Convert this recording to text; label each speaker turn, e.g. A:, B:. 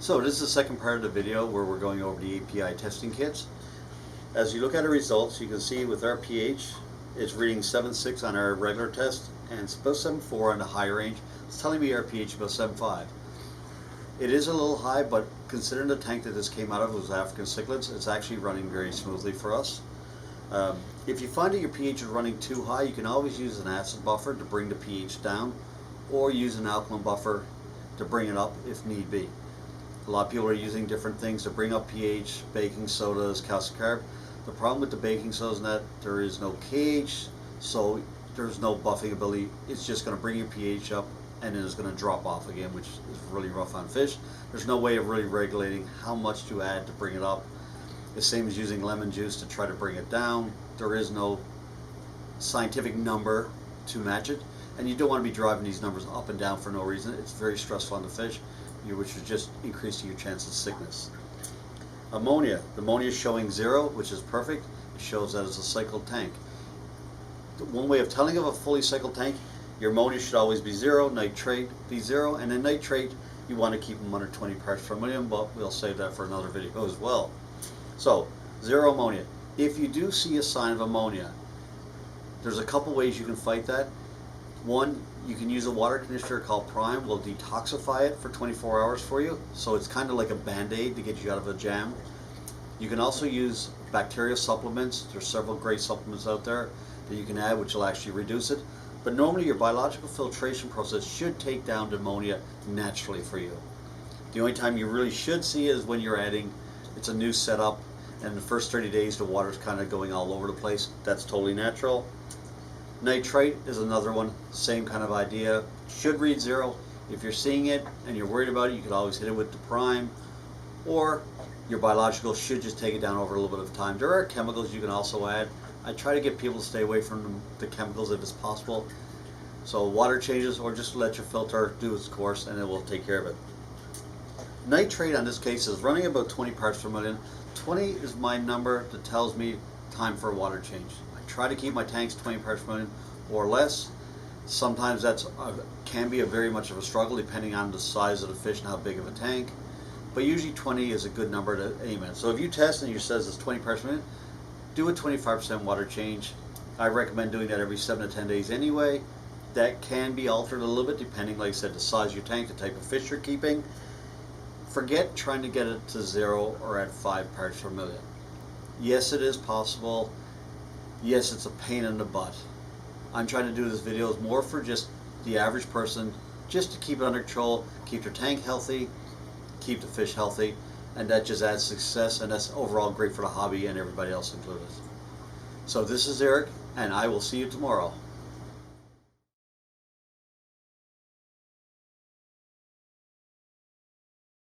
A: So this is the second part of the video where we're going over the API testing kits. As you look at the results, you can see with our pH, it's reading 7.6 on our regular test, and it's about 7.4 on the high range. It's telling me our pH is about 7.5. It is a little high, but considering the tank that this came out of was African cichlids, it's actually running very smoothly for us. If you find that your pH is running too high, you can always use an acid buffer to bring the pH down, or use an alkaline buffer to bring it up if need be. A lot of people are using different things to bring up pH, baking sodas, calcium carb. The problem with the baking sodas is that there is no KH, so there's no buffing ability. It's just going to bring your pH up and then it's going to drop off again, which is really rough on fish. There's no way of really regulating how much to add to bring it up. The same as using lemon juice to try to bring it down. There is no scientific number to match it, and you don't want to be driving these numbers up and down for no reason. It's very stressful on the fish, which is just increasing your chance of sickness. Ammonia. The ammonia is showing 0, which is perfect. It shows that it's a cycled tank. One way of telling of a fully cycled tank, your ammonia should always be 0, nitrate be 0, and then nitrate, you want to keep them under 20 parts per million, but we'll save that for another video as well. So, 0 ammonia. If you do see a sign of ammonia, there's a couple ways you can fight that. One, you can use a water conditioner called Prime. Will detoxify it for 24 hours for you. So it's kind of like a band-aid to get you out of a jam. You can also use bacteria supplements. There's several great supplements out there that you can add which will actually reduce it. But normally your biological filtration process should take down the ammonia naturally for you. The only time you really should see it is when you're adding, it's a new setup, and the first 30 days the water's kind of going all over the place. That's totally natural. Nitrate is another one, same kind of idea. Should read 0. If you're seeing it and you're worried about it, you could always hit it with the Prime, or your biological should just take it down over a little bit of time. There are chemicals you can also add. I try to get people to stay away from the chemicals if it's possible. So water changes, or just let your filter do its course and it will take care of it. Nitrate on this case is running about 20 parts per million. 20 is my number that tells me time for a water change. I try to keep my tanks 20 parts per million or less. Sometimes that's can be very much of a struggle depending on the size of the fish and how big of a tank. But usually 20 is a good number to aim at. So if you test and you says it's 20 parts per million, do a 25% water change. I recommend doing that every 7 to 10 days anyway. That can be altered a little bit depending, like I said, the size of your tank, the type of fish you're keeping. Forget trying to get it to 0 or at 5 parts per million. Yes, it is possible. Yes, it's a pain in the butt. I'm trying to do this video is more for just the average person, just to keep it under control, keep their tank healthy, keep the fish healthy, and that just adds success, and that's overall great for the hobby and everybody else included. So this is Eric, and I will see you tomorrow.